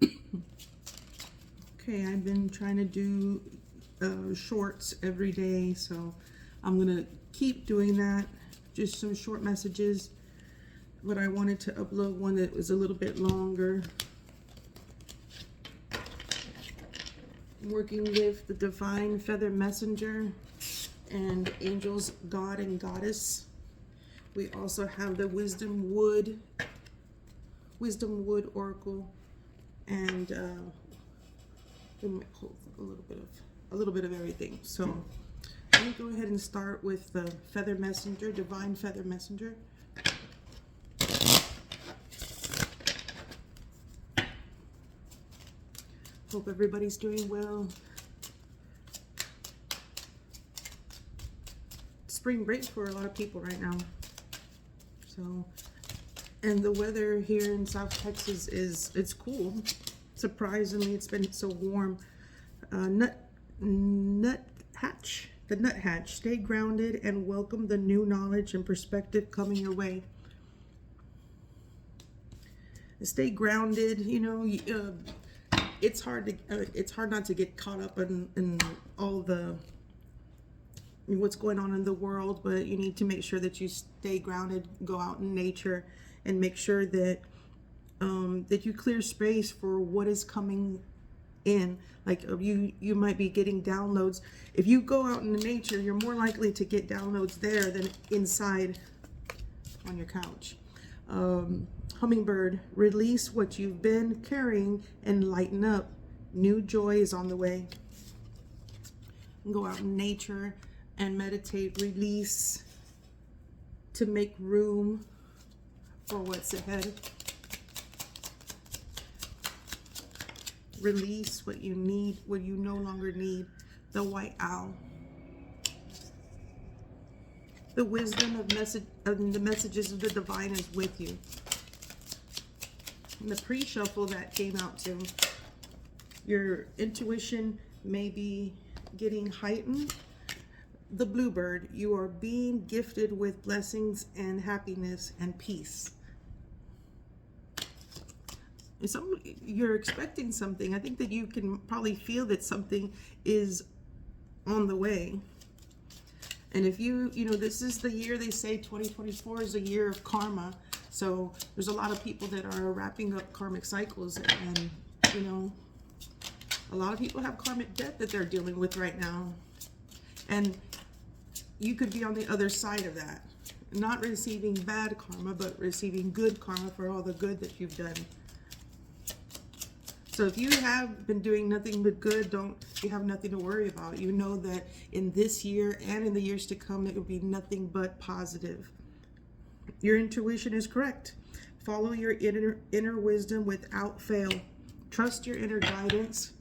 Okay, I've been trying to do shorts every day, so I'm gonna keep doing that. Just some short messages, but I wanted to upload one that was a little bit longer. Working with the Divine Feather Messenger and Angels, God and Goddess. We also have the Wisdom Wood Oracle, and we might hold a little bit of everything. So let me go ahead and start with the Feather Messenger, Divine Feather Messenger. Hope everybody's doing well. Spring break for a lot of people right now. So, and the weather here in South Texas it's cool. Surprisingly, it's been so warm. The nuthatch. Stay grounded and welcome the new knowledge and perspective coming your way. Stay grounded. You know, it's hard not to get caught up in all the what's going on in the world, but you need to make sure that you stay grounded, go out in nature, and make sure that that you clear space for what is coming in. Like you might be getting downloads. If you go out in the nature, you're more likely to get downloads there than inside on your couch. Hummingbird, release what you've been carrying and lighten up. New joy is on the way. Go out in nature and meditate, release to make room for what's ahead. Release what you need, what you no longer need. The white owl. The wisdom of the messages of the divine is with you. And the pre-shuffle that came out too. Your intuition may be getting heightened. The bluebird, you are being gifted with blessings and happiness and peace. You're expecting something. I think that you can probably feel that something is on the way. And if you know, this is the year, they say 2024 is a year of karma. So there's a lot of people that are wrapping up karmic cycles, and you know, a lot of people have karmic debt that they're dealing with right now. And you could be on the other side of that, not receiving bad karma, but receiving good karma for all the good that you've done. So if you have been doing nothing but good, you have nothing to worry about. You know that in this year and in the years to come, it will be nothing but positive. Your intuition is correct. Follow your inner wisdom without fail. Trust your inner guidance.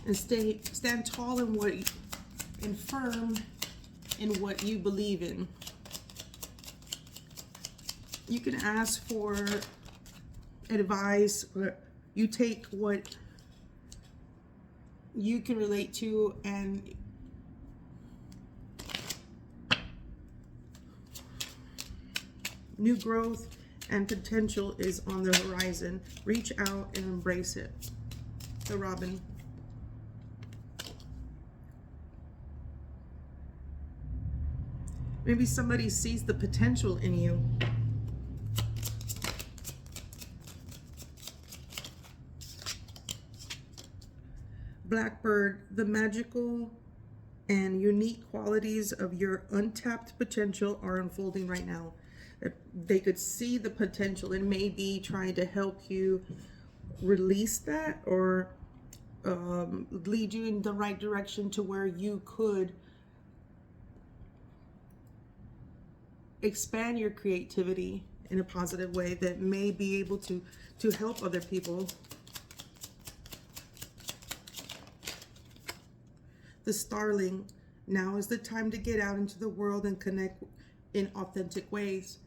And stand tall and firm in what you believe in. You can ask for advice, but you take what you can relate to, and new growth and potential is on the horizon. Reach out and embrace it. The robin. Maybe somebody sees the potential in you. Blackbird, the magical and unique qualities of your untapped potential are unfolding right now. They could see the potential and maybe trying to help you release that, or lead you in the right direction to where you could expand your creativity in a positive way that may be able to help other people. The starling, now is the time to get out into the world and connect in authentic ways.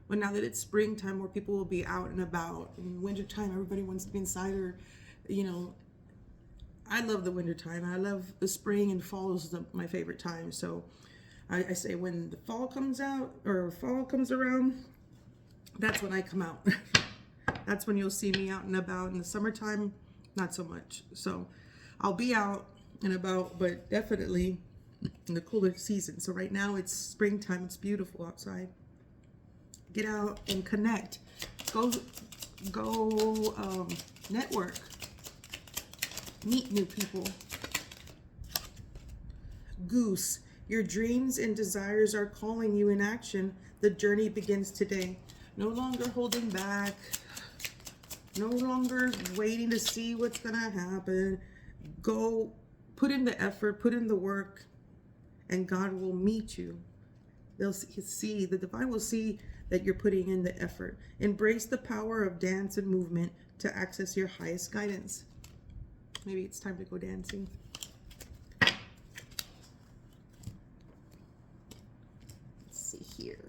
But now that it's springtime, more people will be out and about. In wintertime, everybody wants to be inside, or, you know, I love the wintertime. I love the spring, and fall is my favorite time. So I say when the fall comes out, or fall comes around, that's when I come out. That's when you'll see me out and about. In the summertime, not so much. So I'll be out and about, but definitely in the cooler season. So right now it's springtime. It's beautiful outside. Get out and connect. Go network. Meet new people. Goose, your dreams and desires are calling you in action. The journey begins today. No longer holding back. No longer waiting to see what's going to happen. Go put in the effort, put in the work, and God will meet you. They'll see, the divine will see that you're putting in the effort. Embrace the power of dance and movement to access your highest guidance. Maybe it's time to go dancing. Let's see here.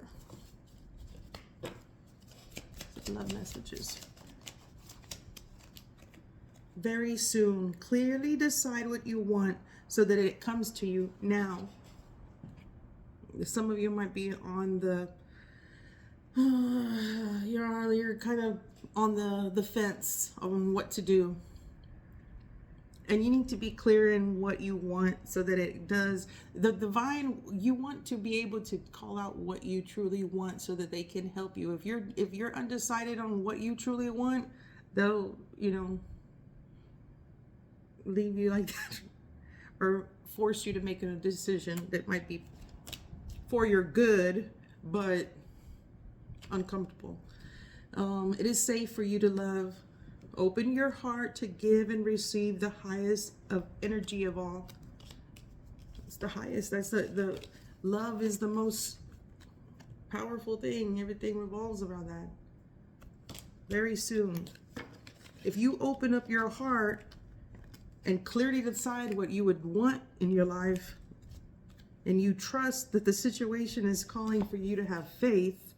Love messages. Very soon, clearly decide what you want so that it comes to you now. Some of you might be on the you're kind of on the fence on what to do, and you need to be clear in what you want so that it does. The divine, you want to be able to call out what you truly want so that they can help you. If you're undecided on what you truly want, they'll leave you like that or force you to make a decision that might be for your good but uncomfortable. It is safe for you to love. Open your heart to give and receive the highest of energy of all. It's the highest. That's the love is the most powerful thing. Everything revolves around that. Very soon, if you open up your heart and clearly decide what you would want in your life, and you trust that the situation is calling for you to have faith,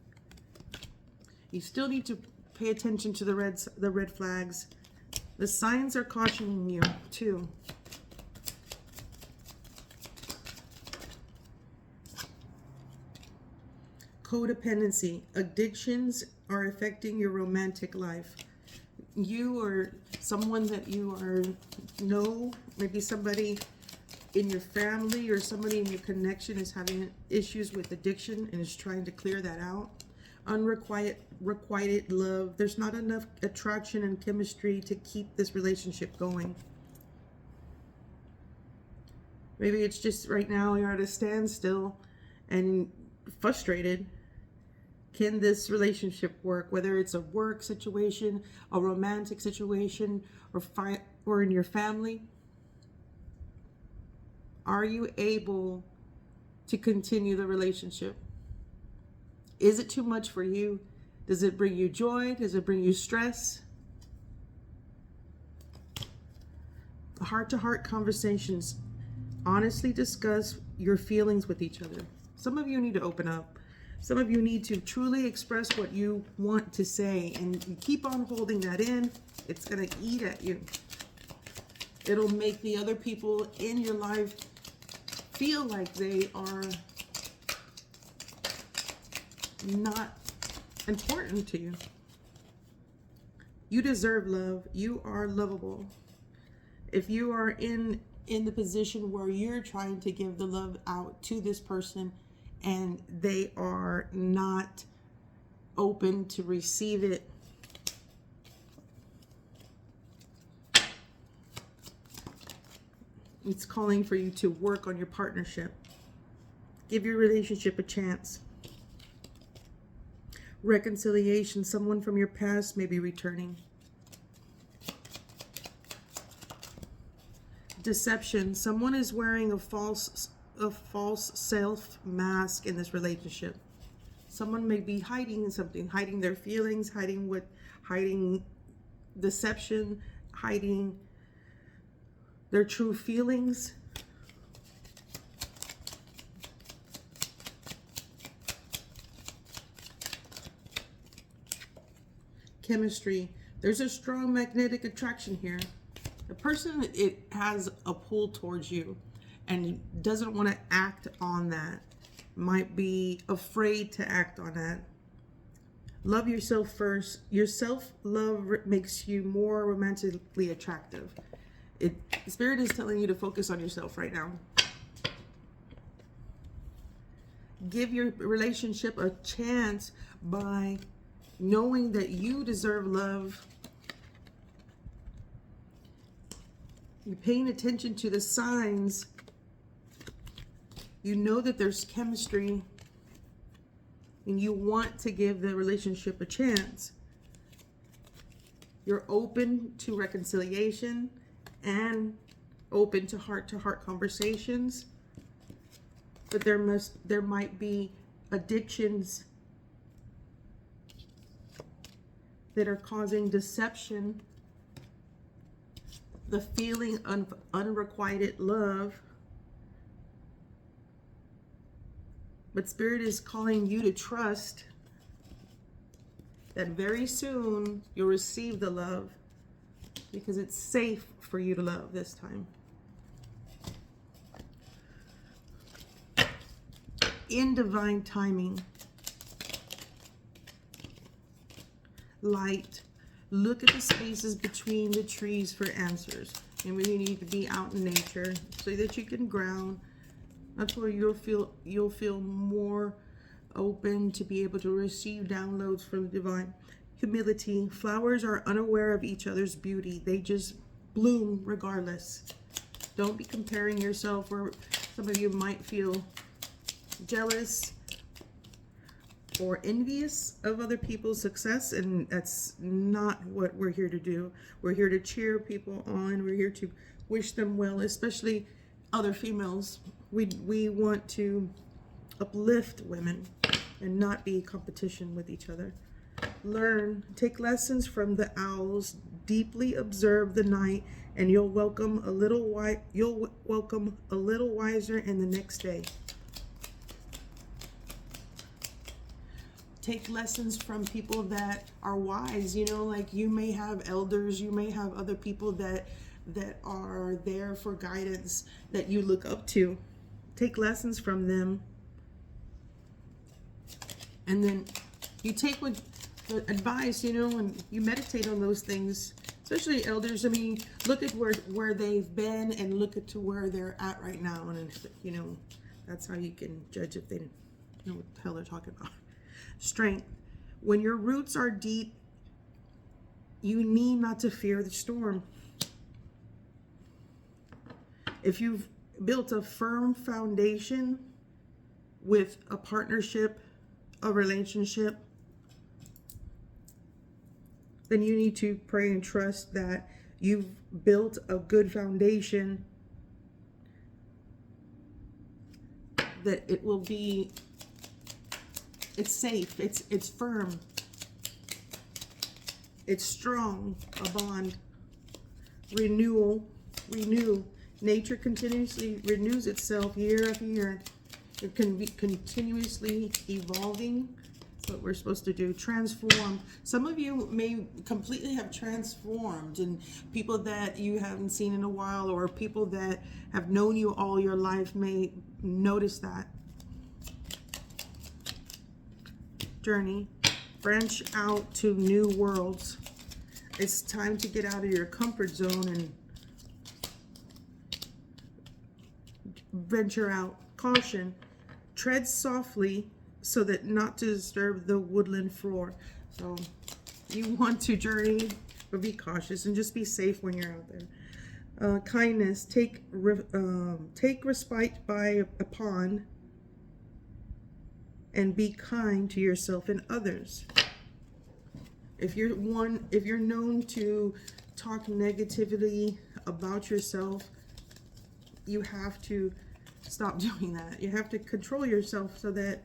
you still need to pay attention to the red flags. The signs are cautioning you too. Codependency. Addictions are affecting your romantic life. You or someone that you know, maybe somebody in your family or somebody in your connection is having issues with addiction and is trying to clear that out. Unrequited love. There's not enough attraction and chemistry to keep this relationship going. Maybe it's just right now you're at a standstill and frustrated. Can this relationship work? Whether it's a work situation, a romantic situation, or in your family. Are you able to continue the relationship? Is it too much for you? Does it bring you joy? Does it bring you stress? Heart-to-heart conversations. Honestly discuss your feelings with each other. Some of you need to open up. Some of you need to truly express what you want to say, and you keep on holding that in. It's going to eat at you. It'll make the other people in your life feel like they are not important to you. You deserve love. You are lovable. If you are in the position where you're trying to give the love out to this person and they are not open to receive it, it's calling for you to work on your partnership. Give your relationship a chance. Reconciliation. Someone from your past may be returning. Deception. Someone is wearing a false self mask in this relationship. Someone may be hiding something, hiding their feelings, hiding deception, hiding their true feelings. Chemistry. There's a strong magnetic attraction here. The person, it has a pull towards you and doesn't want to act on that. Might be afraid to act on that. Love yourself first. Your self-love makes you more romantically attractive. Spirit is telling you to focus on yourself right now. Give your relationship a chance by knowing that you deserve love. You're paying attention to the signs. You know that there's chemistry, and you want to give the relationship a chance. You're open to reconciliation and open to heart conversations. But there might be addictions that are causing deception, the feeling of unrequited love. But Spirit is calling you to trust that very soon you'll receive the love, because it's safe for you to love this time. In divine timing. Light. Look at the spaces between the trees for answers. And when you need to be out in nature so that you can ground. That's where you'll feel more open to be able to receive downloads from the divine. Humility. Flowers are unaware of each other's beauty. They just bloom regardless. Don't be comparing yourself, or some of you might feel jealous or envious of other people's success, and that's not what we're here to do. We're here to cheer people on. We're here to wish them well, especially other females. We want to uplift women and not be competition with each other. Learn, take lessons from the owls, deeply observe the night, and you'll welcome a little wiser in the next day. Take lessons from people that are wise, like you may have elders, you may have other people that are there for guidance that you look up to. Take lessons from them. And then you take what advice, and you meditate on those things, especially elders. I mean, look at where they've been and look at to where they're at right now. And, that's how you can judge if they know what the hell they're talking about. Strength. When your roots are deep, you need not to fear the storm. If you've built a firm foundation with a partnership, a relationship, then you need to pray and trust that you've built a good foundation, that it will be, it's safe, it's firm, it's strong, a bond. Renew. Nature continuously renews itself year after year. It can be continuously evolving. That's what we're supposed to do. Transform. Some of you may completely have transformed, and people that you haven't seen in a while, or people that have known you all your life may notice that. Journey. Branch out to new worlds. It's time to get out of your comfort zone and venture out. Caution. Tread softly so that not to disturb the woodland floor. So you want to journey, but be cautious and just be safe when you're out there. Kindness. Take respite by a pond and be kind to yourself and others. If you're known to talk negatively about yourself, you have to stop doing that. You have to control yourself so that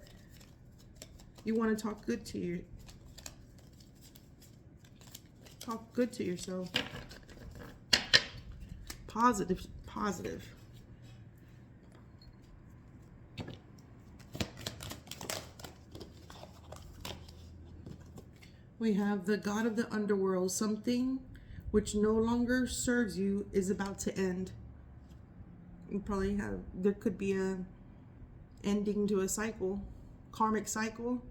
you want to talk good to you. Talk good to yourself. Positive. We have the God of the underworld. Something which no longer serves you is about to end. You probably there could be a ending to a cycle, karmic cycle.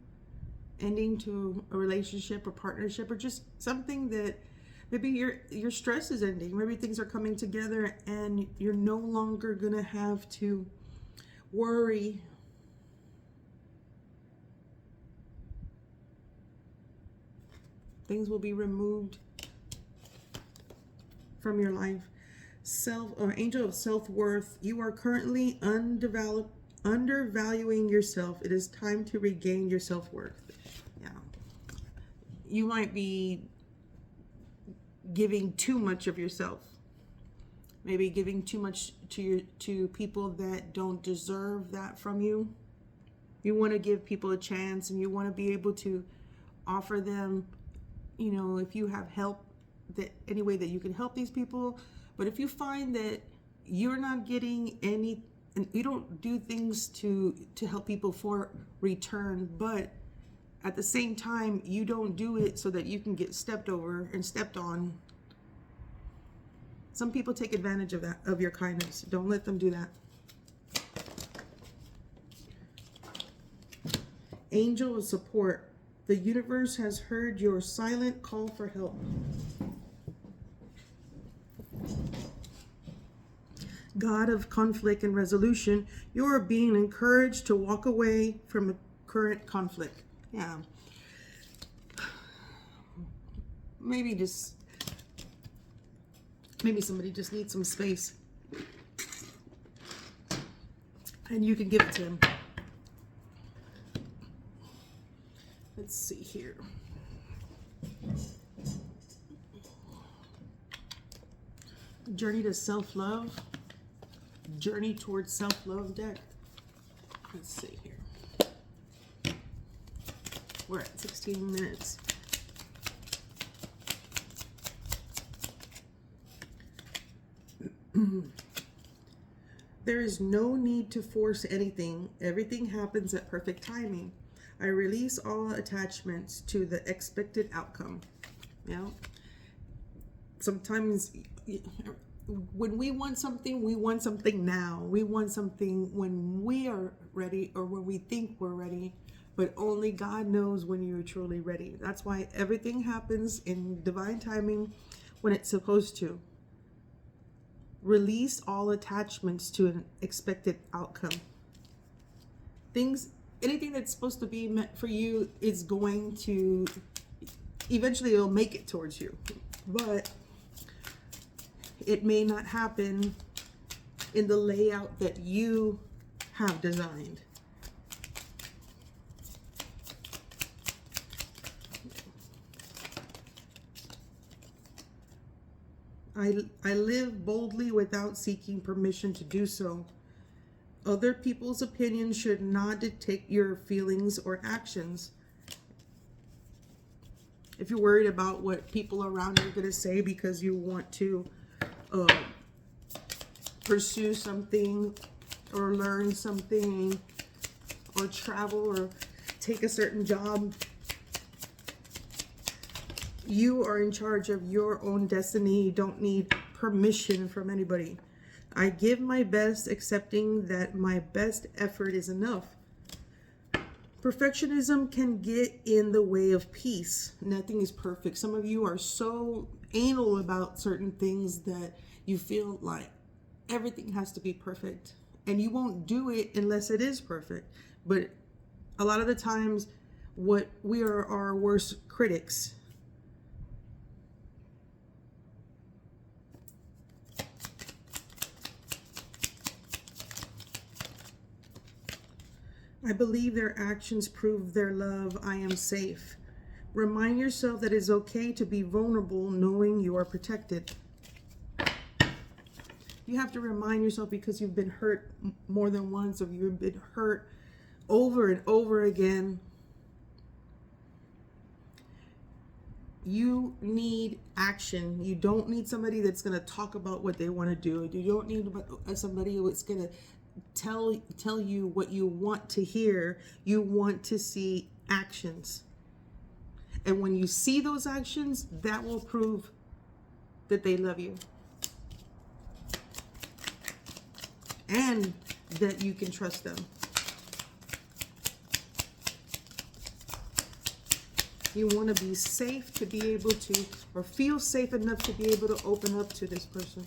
ending to a relationship or partnership, or just something that maybe your stress is ending. Maybe things are coming together and you're no longer gonna have to worry things will be removed from your life. Angel of self-worth. You are currently undervaluing yourself. It is time to regain your self-worth. Yeah. You might be giving too much of yourself. Maybe giving too much to people that don't deserve that from you. You want to give people a chance, and you want to be able to offer them, if you have help, that any way that you can help these people. But if you find that you're not getting any, and you don't do things to help people for return, but at the same time you don't do it so that you can get stepped over and stepped on. Some people take advantage of that, of your kindness. Don't let them do that. Angel of support. The universe has heard your silent call for help. God of conflict and resolution. You are being encouraged to walk away from a current conflict. Yeah. Maybe somebody just needs some space, and you can give it to them. Let's see here. Journey to self-love. Journey towards self-love deck. Let's see here. We're at 16 minutes. There is no need to force anything. Everything happens at perfect timing. I release all attachments to the expected outcome. Sometimes when we want something now. We want something when we are ready, or when we think we're ready, but only God knows when you're truly ready. That's why everything happens in divine timing when it's supposed to. Release all attachments to an expected outcome. Anything that's supposed to be meant for you is going to, eventually it'll make it towards you. But it may not happen in the layout that you have designed. I live boldly without seeking permission to do so. Other people's opinions should not dictate your feelings or actions. If you're worried about what people around you are going to say because you want to pursue something or learn something or travel or take a certain job, you are in charge of your own destiny. You don't need permission from anybody. I give my best, accepting that my best effort is enough. Perfectionism can get in the way of peace. Nothing is perfect. Some of you are so anal about certain things that you feel like everything has to be perfect, and you won't do it unless it is perfect. But a lot of the times, we are our worst critics. I believe their actions prove their love. I am safe. Remind yourself that it's okay to be vulnerable, knowing you are protected. You have to remind yourself, because you've been hurt more than once, or you've been hurt over and over again. You need action. You don't need somebody that's going to talk about what they want to do. You don't need somebody who's going to tell you what you want to hear. You want to see actions. And when you see those actions, that will prove that they love you. And that you can trust them. You want to be safe to be able to, or feel safe enough to be able to open up to this person.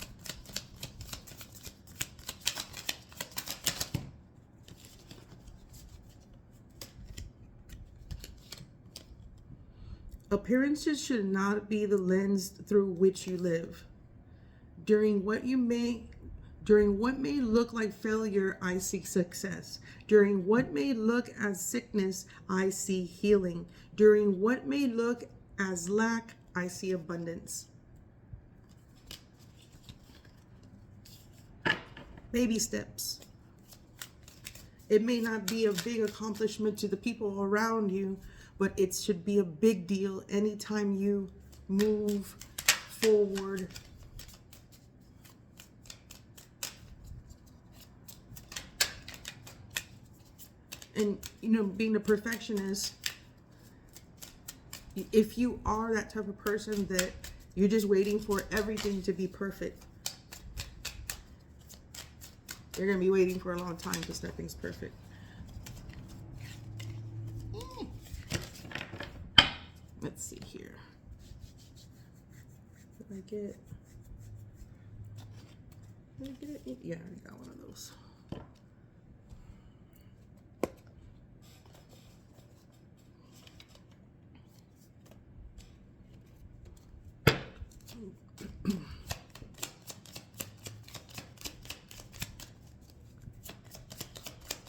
Appearances should not be the lens through which you live. During what may look like failure, I see success. During what may look as sickness, I see healing. During what may look as lack, I see abundance. Baby steps. It may not be a big accomplishment to the people around you, but it should be a big deal anytime you move forward. And, you know, being a perfectionist, if you are that type of person that you're just waiting for everything to be perfect, you're going to be waiting for a long time because nothing's perfect. Let's see here. Did I get it? Yeah, I got one of those.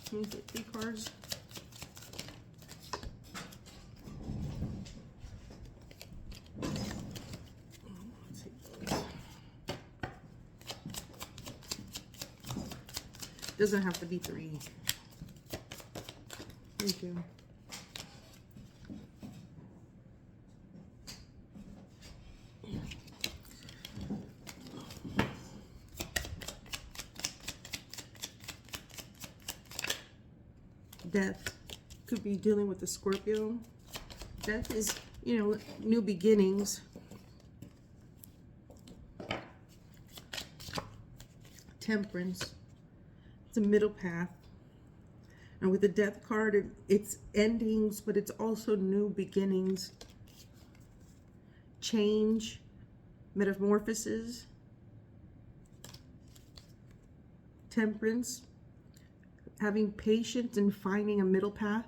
Can you get 3 cards? Doesn't have to be 3. Thank you. Death could be dealing with the Scorpio. Death is, you know, new beginnings. Temperance. It's a middle path. And with the Death card, it's endings, but it's also new beginnings. Change. Metamorphosis. Temperance. Having patience and finding a middle path.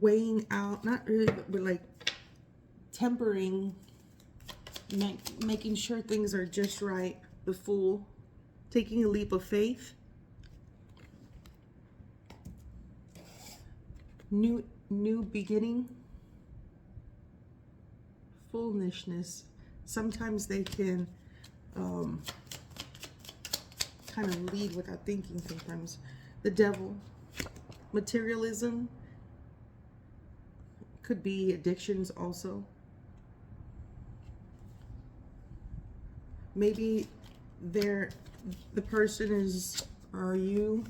Weighing out, not really, but like tempering, making sure things are just right. The Fool, taking a leap of faith. New beginning. Foolishness. Sometimes they can kind of lead without thinking sometimes. The Devil. Materialism. Could be addictions also. Maybe the person is, or you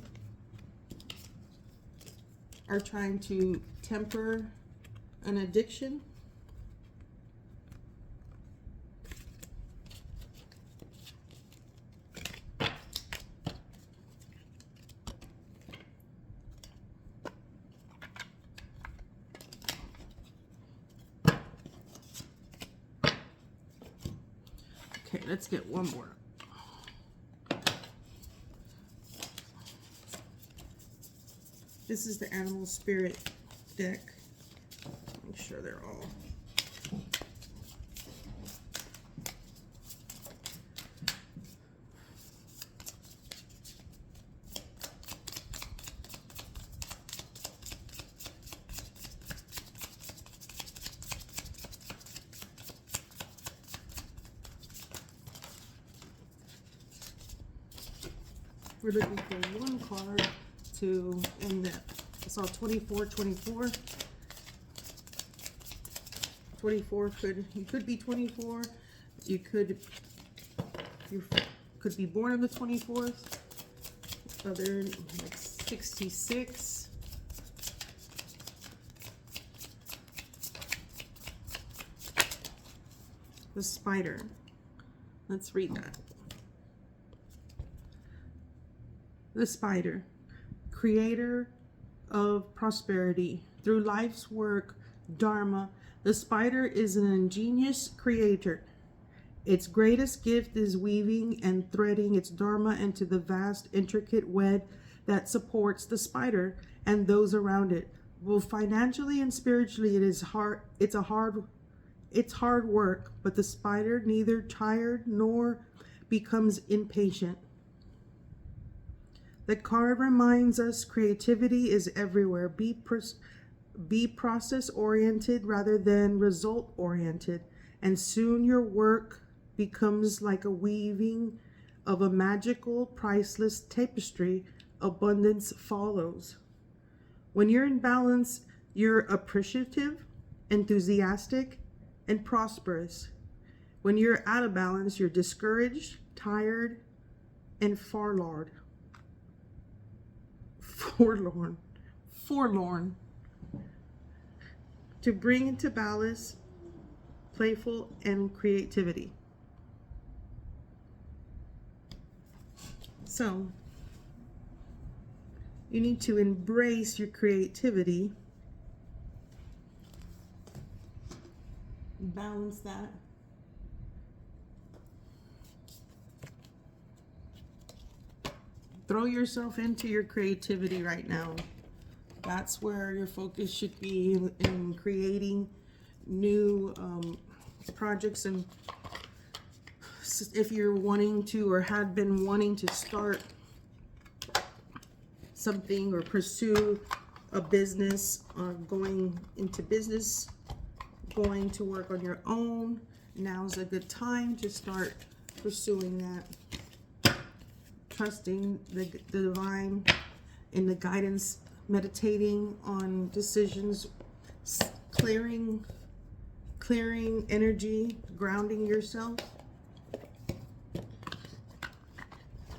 are trying to temper an addiction. Okay, let's get one more. This is the Animal Spirit deck. Make sure they're all. We're looking for one card to end that. I saw 24, 24. 24 you could be 24. You could be born on the 24th. Other like 66. The Spider. Let's read that. The Spider, creator of prosperity, Through life's work, Dharma, the spider is an ingenious creator. Its greatest gift is weaving and threading its Dharma into the vast, intricate web that supports the spider and those around it. Both financially and spiritually, it's hard work, but the spider neither tired nor becomes impatient. The card reminds us creativity is everywhere. Be process oriented rather than result oriented, and soon your work becomes like a weaving of a magical, priceless tapestry. Abundance follows. When you're in balance, you're appreciative, enthusiastic, and prosperous. When you're out of balance, you're discouraged, tired, and forlorn. To bring into balance, playful, and creativity. So, you need to embrace your creativity, balance that. Throw yourself into your creativity right now. That's where your focus should be in creating new projects. And if you're wanting to or had been wanting to start something or pursue a business or going into business, going to work on your own, now's a good time to start pursuing that. Trusting the divine in the guidance, meditating on decisions, clearing energy, grounding yourself.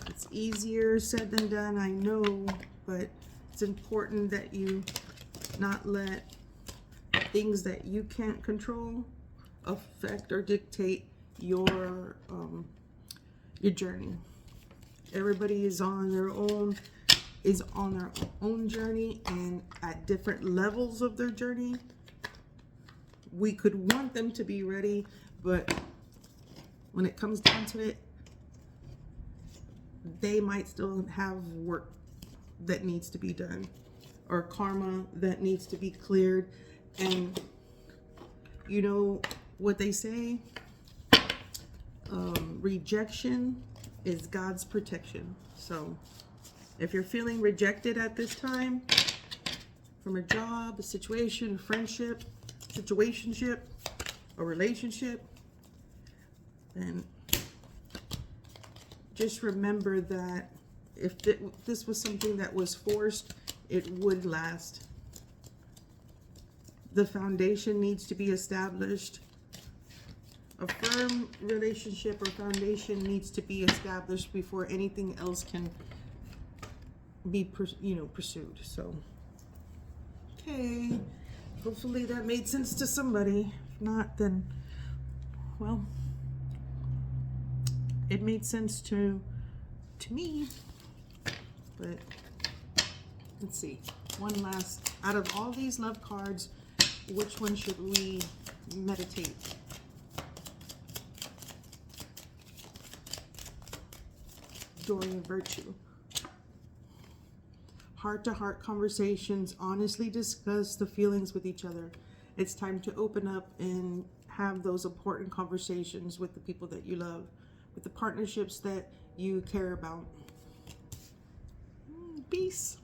It's easier said than done, I know, but it's important that you not let things that you can't control affect or dictate your journey. Everybody is on their own journey, and at different levels of their journey. We could want them to be ready, but when it comes down to it, they might still have work that needs to be done or karma that needs to be cleared. And you know what they say, rejection is God's protection. So if you're feeling rejected at this time from a job, a situation, a friendship, situationship, a relationship, then just remember that if this was something that was forced, it would last. The foundation needs to be established. A firm relationship or foundation needs to be established before anything else can be pursued. So okay, hopefully that made sense to somebody. If not, then well, it made sense to me. But let's see, one last, out of all these love cards, which one should we meditate? Joy and virtue. Heart-to-heart conversations, honestly discuss the feelings with each other. It's time to open up and have those important conversations with the people that you love, with the partnerships that you care about. Peace.